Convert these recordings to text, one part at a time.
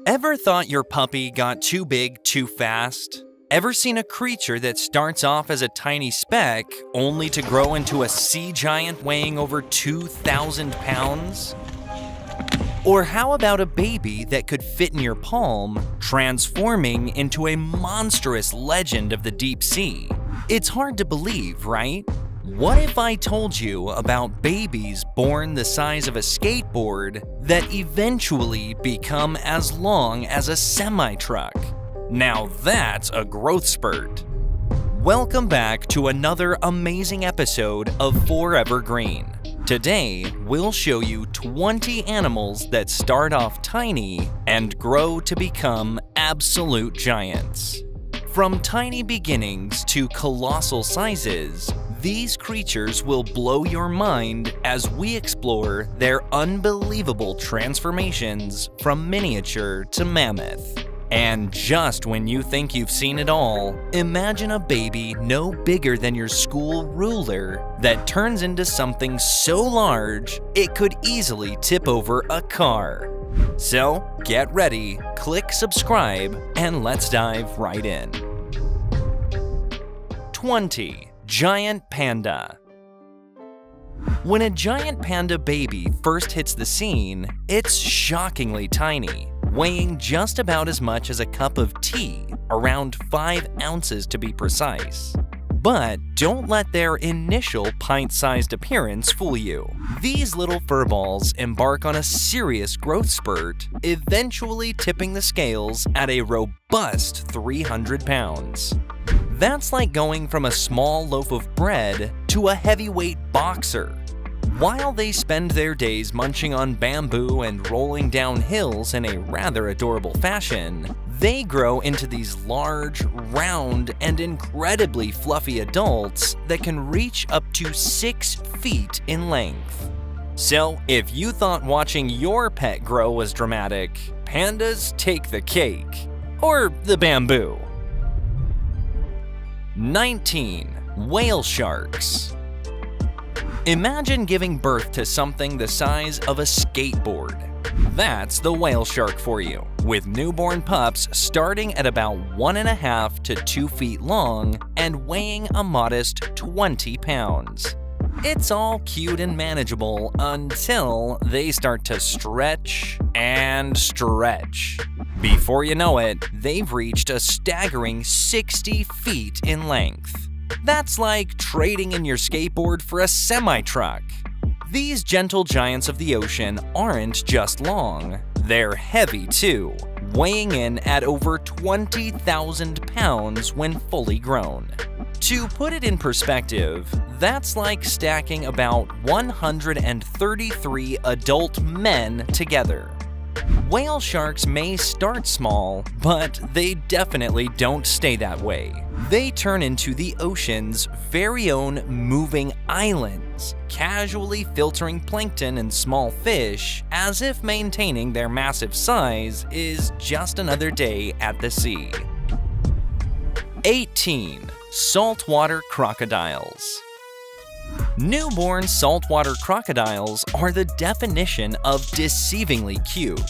Ever thought your puppy got too big too fast? Ever seen a creature that starts off as a tiny speck only to grow into a sea giant weighing over 2,000 pounds? Or how about a baby that could fit in your palm, transforming into a monstrous legend of the deep sea? It's hard to believe, right? What if I told you about babies born the size of a skateboard that eventually become as long as a semi-truck? Now that's a growth spurt. Welcome back to another amazing episode of Forever Green. Today, we'll show you 20 animals that start off tiny and grow to become absolute giants. From tiny beginnings to colossal sizes, these creatures will blow your mind as we explore their unbelievable transformations from miniature to mammoth. And just when you think you've seen it all, imagine a baby no bigger than your school ruler that turns into something so large it could easily tip over a car. So get ready, click subscribe, and let's dive right in. 20. Giant Panda. When a giant panda baby first hits the scene, it's shockingly tiny, weighing just about as much as a cup of tea, around 5 ounces to be precise. But don't let their initial pint-sized appearance fool you. These little furballs embark on a serious growth spurt, eventually tipping the scales at a robust 300 pounds. That's like going from a small loaf of bread to a heavyweight boxer. While they spend their days munching on bamboo and rolling down hills in a rather adorable fashion, they grow into these large, round, and incredibly fluffy adults that can reach up to 6 feet in length. So, if you thought watching your pet grow was dramatic, pandas take the cake. Or the bamboo. 19. Whale sharks. Imagine giving birth to something the size of a skateboard. That's the whale shark for you, with newborn pups starting at about 1.5 to 2 feet long and weighing a modest 20 pounds. It's all cute and manageable until they start to stretch and stretch. Before you know it, they've reached a staggering 60 feet in length. That's like trading in your skateboard for a semi-truck. These gentle giants of the ocean aren't just long, they're heavy too, weighing in at over 20,000 pounds when fully grown. To put it in perspective, that's like stacking about 133 adult men together. Whale sharks may start small, but they definitely don't stay that way. They turn into the ocean's very own moving islands, casually filtering plankton and small fish as if maintaining their massive size is just another day at the sea. 18. Saltwater crocodiles. Newborn saltwater crocodiles are the definition of deceivingly cute.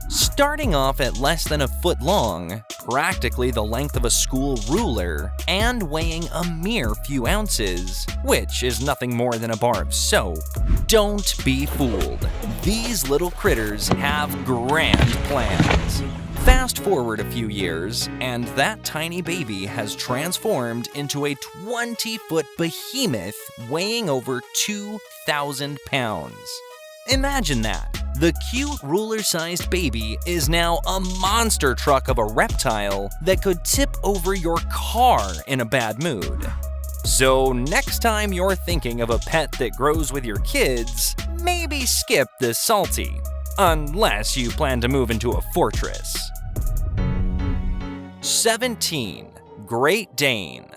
Starting off at less than a foot long, practically the length of a school ruler, and weighing a mere few ounces, which is nothing more than a bar of soap, don't be fooled. These little critters have grand plans. Fast forward a few years, and that tiny baby has transformed into a 20-foot behemoth weighing over 2,000 pounds. Imagine that. The cute ruler-sized baby is now a monster truck of a reptile that could tip over your car in a bad mood. So next time you're thinking of a pet that grows with your kids, maybe skip the salty, unless you plan to move into a fortress. 17. Great Dane.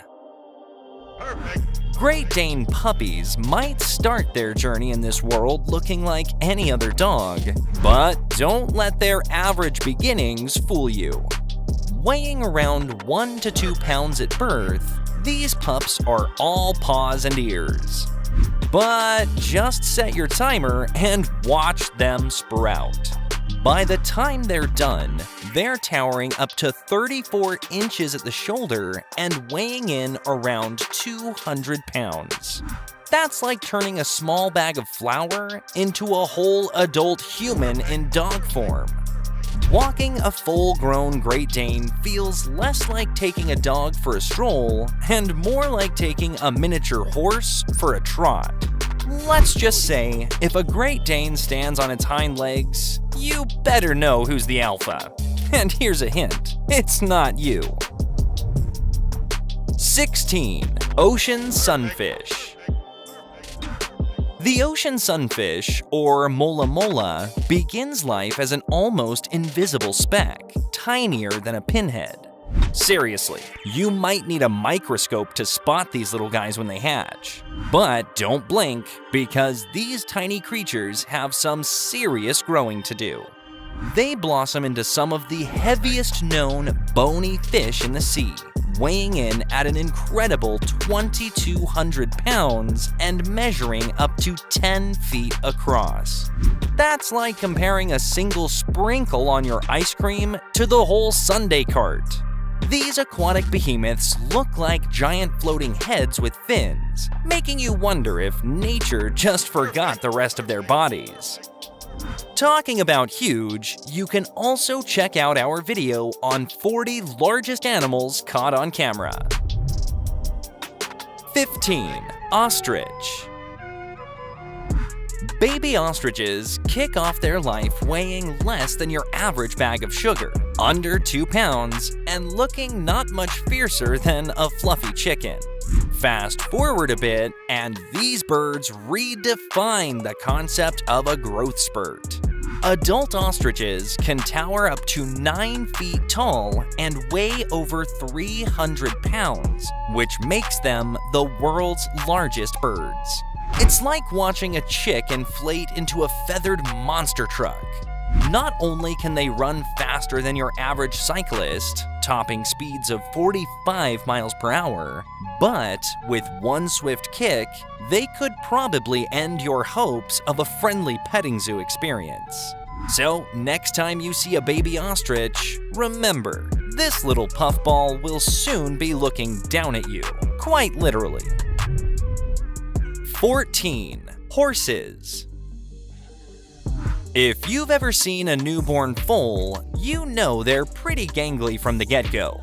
Perfect. Great Dane puppies might start their journey in this world looking like any other dog, but don't let their average beginnings fool you. Weighing around 1 to 2 pounds at birth, these pups are all paws and ears. But just set your timer and watch them sprout. By the time they're done, they're towering up to 34 inches at the shoulder and weighing in around 200 pounds. That's like turning a small bag of flour into a whole adult human in dog form. Walking a full-grown Great Dane feels less like taking a dog for a stroll and more like taking a miniature horse for a trot. Let's just say, if a Great Dane stands on its hind legs, you better know who's the alpha. And here's a hint, it's not you. 16. Ocean Sunfish. The ocean sunfish, or mola mola, begins life as an almost invisible speck, tinier than a pinhead. Seriously, you might need a microscope to spot these little guys when they hatch. But don't blink, because these tiny creatures have some serious growing to do. They blossom into some of the heaviest known bony fish in the sea, weighing in at an incredible 2,200 pounds and measuring up to 10 feet across. That's like comparing a single sprinkle on your ice cream to the whole sundae cart. These aquatic behemoths look like giant floating heads with fins, making you wonder if nature just forgot the rest of their bodies. Talking about huge, you can also check out our video on 40 largest animals caught on camera. 15. Ostrich. Baby ostriches kick off their life weighing less than your average bag of sugar, under 2 pounds, and looking not much fiercer than a fluffy chicken. Fast forward a bit, and these birds redefine the concept of a growth spurt. Adult ostriches can tower up to 9 feet tall and weigh over 300 pounds, which makes them the world's largest birds. It's like watching a chick inflate into a feathered monster truck. Not only can they run faster than your average cyclist, topping speeds of 45 miles per hour, but with one swift kick, they could probably end your hopes of a friendly petting zoo experience. So, next time you see a baby ostrich, remember, this little puffball will soon be looking down at you, quite literally. 14. Horses. If you've ever seen a newborn foal, you know they're pretty gangly from the get-go.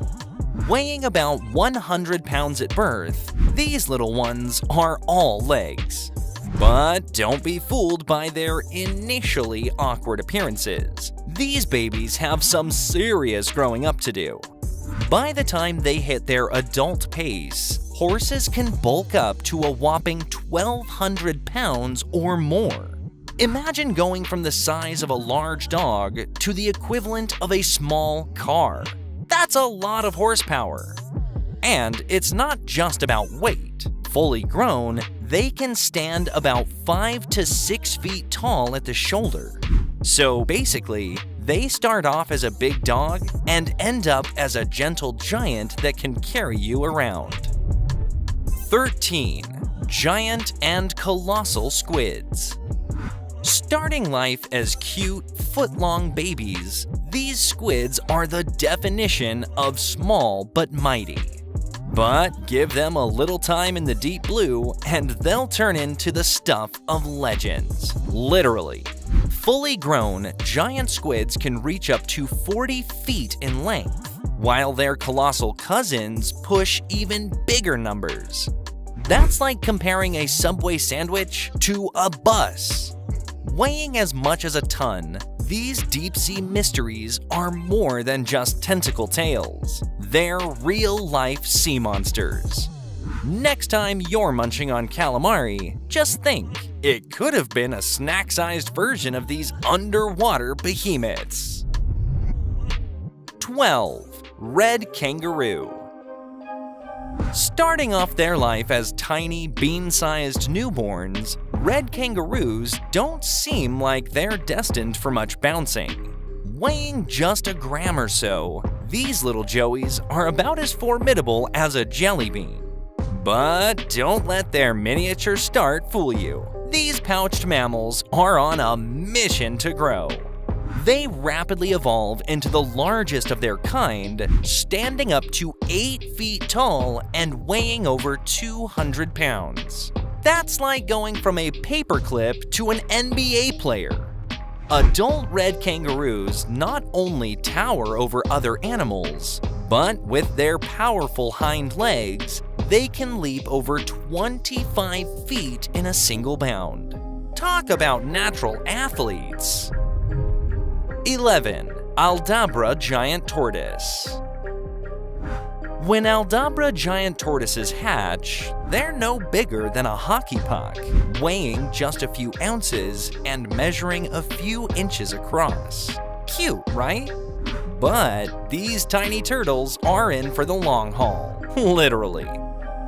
Weighing about 100 pounds at birth, these little ones are all legs. But don't be fooled by their initially awkward appearances. These babies have some serious growing up to do. By the time they hit their adult pace, horses can bulk up to a whopping 1,200 pounds or more. Imagine going from the size of a large dog to the equivalent of a small car. That's a lot of horsepower. And it's not just about weight. Fully grown, they can stand about 5 to 6 feet tall at the shoulder. So basically, they start off as a big dog and end up as a gentle giant that can carry you around. 13. Giant and colossal squids. Starting life as cute, foot-long babies, these squids are the definition of small but mighty. But give them a little time in the deep blue, and they'll turn into the stuff of legends. Literally. Fully grown, giant squids can reach up to 40 feet in length, while their colossal cousins push even bigger numbers. That's like comparing a Subway sandwich to a bus. Weighing as much as a ton, these deep-sea mysteries are more than just tentacle tails. They're real-life sea monsters. Next time you're munching on calamari, just think, it could have been a snack-sized version of these underwater behemoths. 12. Red kangaroo. Starting off their life as tiny, bean-sized newborns, red kangaroos don't seem like they're destined for much bouncing. Weighing just a gram or so, these little joeys are about as formidable as a jelly bean. But don't let their miniature start fool you. These pouched mammals are on a mission to grow. They rapidly evolve into the largest of their kind, standing up to 8 feet tall and weighing over 200 pounds. That's like going from a paperclip to an NBA player. Adult red kangaroos not only tower over other animals, but with their powerful hind legs, they can leap over 25 feet in a single bound. Talk about natural athletes! 11. Aldabra giant tortoise. When Aldabra giant tortoises hatch, they're no bigger than a hockey puck, weighing just a few ounces and measuring a few inches across. Cute, right? But these tiny turtles are in for the long haul, literally.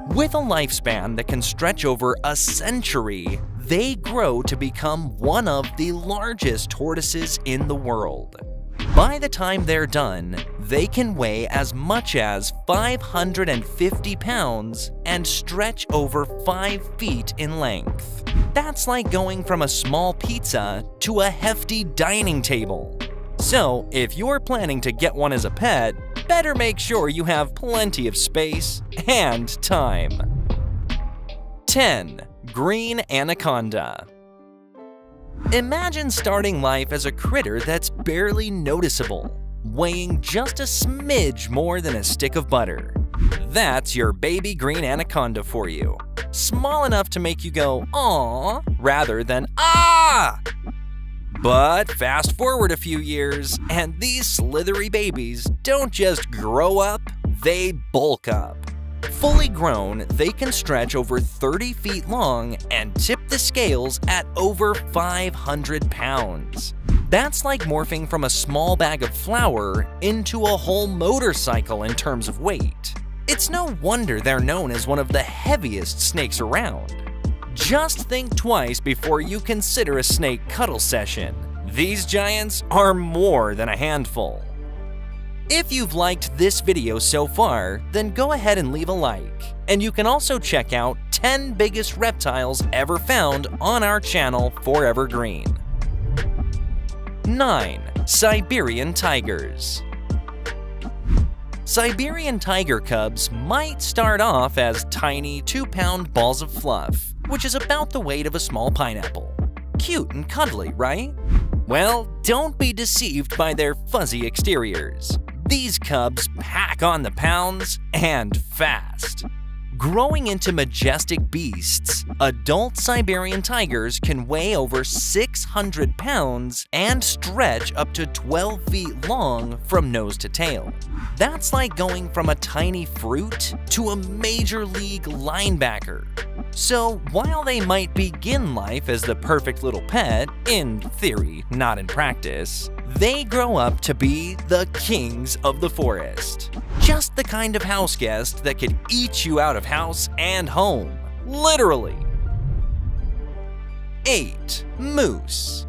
With a lifespan that can stretch over a century, they grow to become one of the largest tortoises in the world. By the time they're done, they can weigh as much as 550 pounds and stretch over 5 feet in length. That's like going from a small pizza to a hefty dining table. So, if you're planning to get one as a pet, better make sure you have plenty of space and time. 10. Green anaconda. Imagine starting life as a critter that's barely noticeable, weighing just a smidge more than a stick of butter. That's your baby green anaconda for you. Small enough to make you go, "Aww," rather than "Ah!" But fast forward a few years, and these slithery babies don't just grow up, they bulk up. Fully grown, they can stretch over 30 feet long and tip the scales at over 500 pounds. That's like morphing from a small bag of flour into a whole motorcycle in terms of weight. It's no wonder they're known as one of the heaviest snakes around. Just think twice before you consider a snake cuddle session. These giants are more than a handful. If you've liked this video so far, then go ahead and leave a like. And you can also check out 10 biggest reptiles ever found on our channel Forever Green. 9. Siberian tigers. Siberian tiger cubs might start off as tiny 2-pound balls of fluff, which is about the weight of a small pineapple. Cute and cuddly, right? Well, don't be deceived by their fuzzy exteriors. These cubs pack on the pounds and fast. Growing into majestic beasts, adult Siberian tigers can weigh over 600 pounds and stretch up to 12 feet long from nose to tail. That's like going from a tiny fruit to a major league linebacker. So while they might begin life as the perfect little pet, in theory, not in practice, they grow up to be the kings of the forest. Just the kind of house guest that could eat you out of house and home, literally. 8. Moose.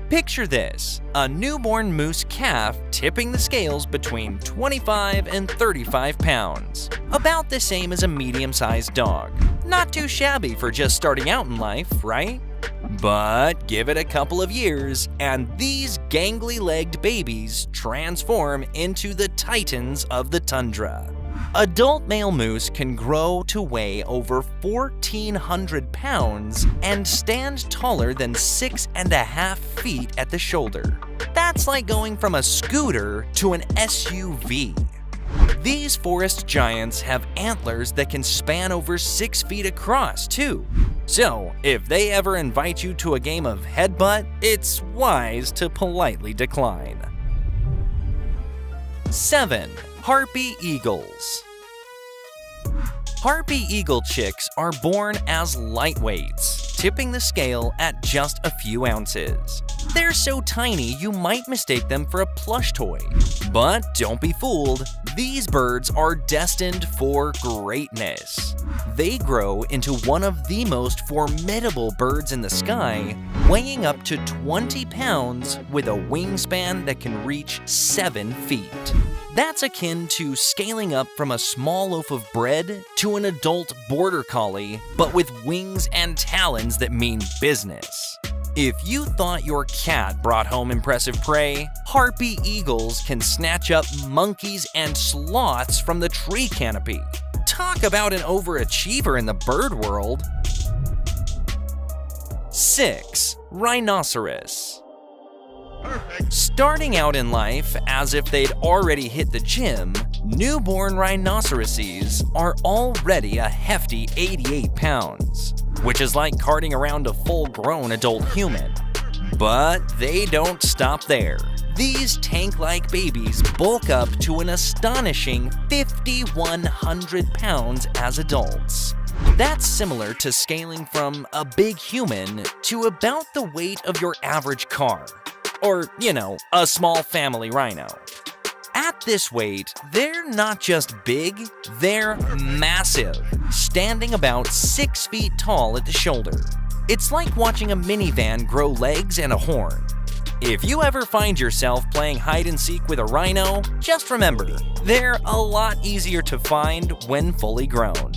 Picture this, a newborn moose calf tipping the scales between 25 and 35 pounds, about the same as a medium-sized dog. Not too shabby for just starting out in life, right? But give it a couple of years, and these gangly-legged babies transform into the titans of the tundra. Adult male moose can grow to weigh over 1,400 pounds and stand taller than 6.5 feet at the shoulder. That's like going from a scooter to an SUV. These forest giants have antlers that can span over 6 feet across, too. So, if they ever invite you to a game of headbutt, it's wise to politely decline. 7. Harpy eagles. Harpy eagle chicks are born as lightweights, tipping the scale at just a few ounces. They're so tiny you might mistake them for a plush toy. But don't be fooled, these birds are destined for greatness. They grow into one of the most formidable birds in the sky, weighing up to 20 pounds with a wingspan that can reach 7 feet. That's akin to scaling up from a small loaf of bread to an adult border collie, but with wings and talons that mean business. If you thought your cat brought home impressive prey, harpy eagles can snatch up monkeys and sloths from the tree canopy. Talk about an overachiever in the bird world. 6. Rhinoceros. Starting out in life as if they'd already hit the gym, newborn rhinoceroses are already a hefty 88 pounds, which is like carting around a full-grown adult human. But they don't stop there. These tank-like babies bulk up to an astonishing 5,100 pounds as adults. That's similar to scaling from a big human to about the weight of your average car. Or, a small family rhino. At this weight, they're not just big, they're massive, standing about 6 feet tall at the shoulder. It's like watching a minivan grow legs and a horn. If you ever find yourself playing hide and seek with a rhino, just remember, they're a lot easier to find when fully grown.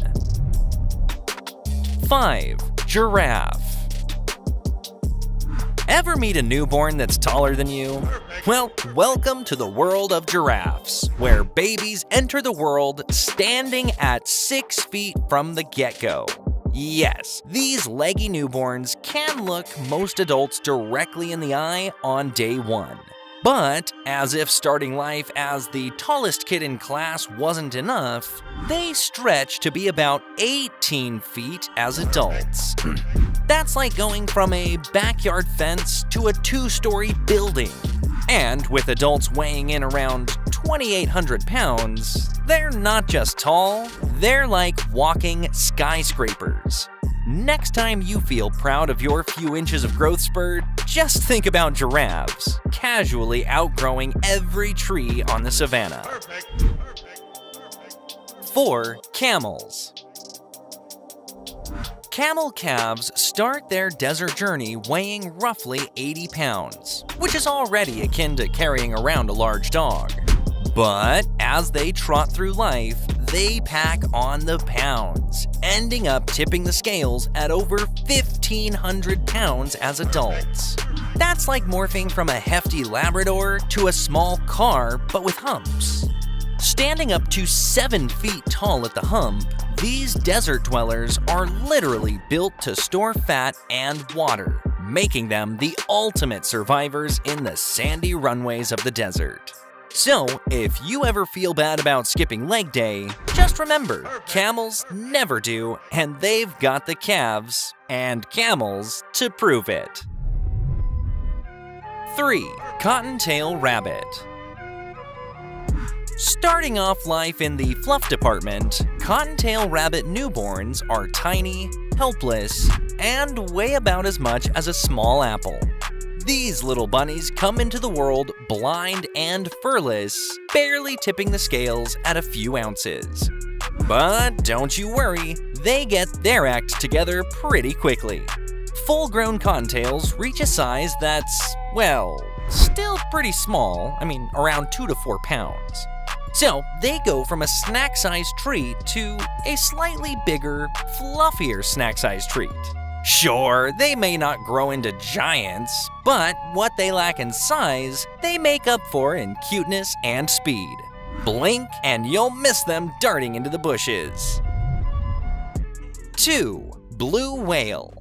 5. Giraffe. Ever meet a newborn that's taller than you? Well, welcome to the world of giraffes, where babies enter the world standing at 6 feet from the get-go. Yes, these leggy newborns can look most adults directly in the eye on day one. But, as if starting life as the tallest kid in class wasn't enough, they stretch to be about 18 feet as adults. That's like going from a backyard fence to a 2-story building. And with adults weighing in around 2,800 pounds, they're not just tall, they're like walking skyscrapers. Next time you feel proud of your few inches of growth spurt, just think about giraffes casually outgrowing every tree on the savannah. 4. Camels. Camel calves start their desert journey weighing roughly 80 pounds, which is already akin to carrying around a large dog. But as they trot through life, they pack on the pounds, ending up tipping the scales at over 1,500 pounds as adults. That's like morphing from a hefty Labrador to a small car, but with humps. Standing up to 7 feet tall at the hump, these desert dwellers are literally built to store fat and water, making them the ultimate survivors in the sandy runways of the desert. So, if you ever feel bad about skipping leg day, just remember, camels never do, and they've got the calves and camels to prove it. 3. Cottontail rabbit. Starting off life in the fluff department, cottontail rabbit newborns are tiny, helpless, and weigh about as much as a small apple. These little bunnies come into the world blind and furless, barely tipping the scales at a few ounces. But don't you worry, they get their act together pretty quickly. Full-grown cottontails reach a size that's, well, still pretty small, around 2 to 4 pounds. So they go from a snack-sized treat to a slightly bigger, fluffier snack-sized treat. Sure, they may not grow into giants, but what they lack in size, they make up for in cuteness and speed. Blink and you'll miss them darting into the bushes. 2. Blue whale.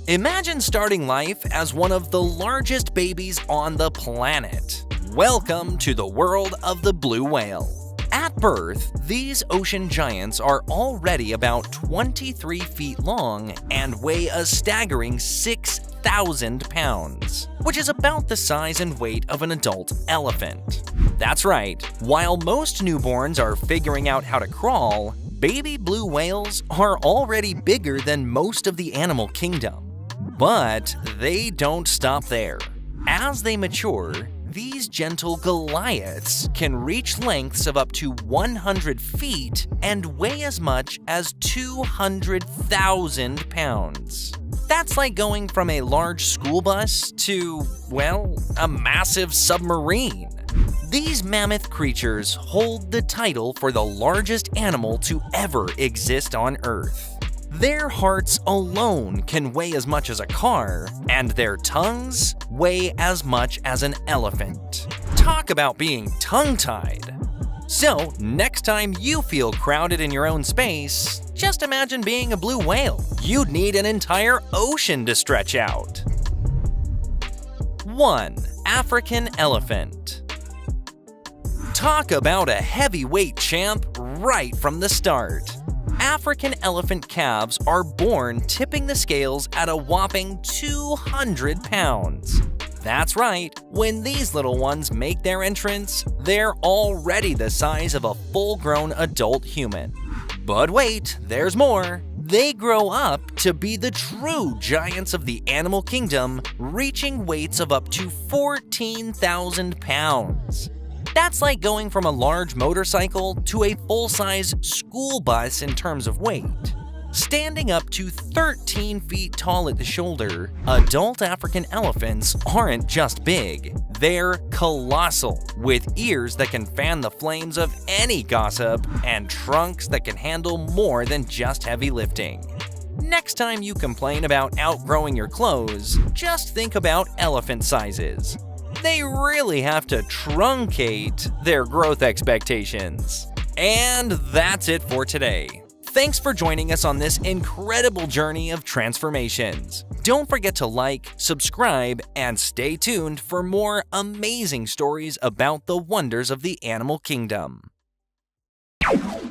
Imagine starting life as one of the largest babies on the planet. Welcome to the world of the blue whale. At birth, these ocean giants are already about 23 feet long and weigh a staggering 6,000 pounds, which is about the size and weight of an adult elephant. That's right, while most newborns are figuring out how to crawl, baby blue whales are already bigger than most of the animal kingdom. But they don't stop there. As they mature, these gentle Goliaths can reach lengths of up to 100 feet and weigh as much as 200,000 pounds. That's like going from a large school bus to, well, a massive submarine. These mammoth creatures hold the title for the largest animal to ever exist on Earth. Their hearts alone can weigh as much as a car, and their tongues weigh as much as an elephant. Talk about being tongue-tied! So, next time you feel crowded in your own space, just imagine being a blue whale. You'd need an entire ocean to stretch out. 1. African elephant. Talk about a heavyweight champ right from the start. African elephant calves are born tipping the scales at a whopping 200 pounds. That's right, when these little ones make their entrance, they're already the size of a full-grown adult human. But wait, there's more. They grow up to be the true giants of the animal kingdom, reaching weights of up to 14,000 pounds. That's like going from a large motorcycle to a full-size school bus in terms of weight. Standing up to 13 feet tall at the shoulder, adult African elephants aren't just big, they're colossal, with ears that can fan the flames of any gossip and trunks that can handle more than just heavy lifting. Next time you complain about outgrowing your clothes, just think about elephant sizes. They really have to truncate their growth expectations. And that's it for today. Thanks for joining us on this incredible journey of transformations. Don't forget to like, subscribe, and stay tuned for more amazing stories about the wonders of the animal kingdom.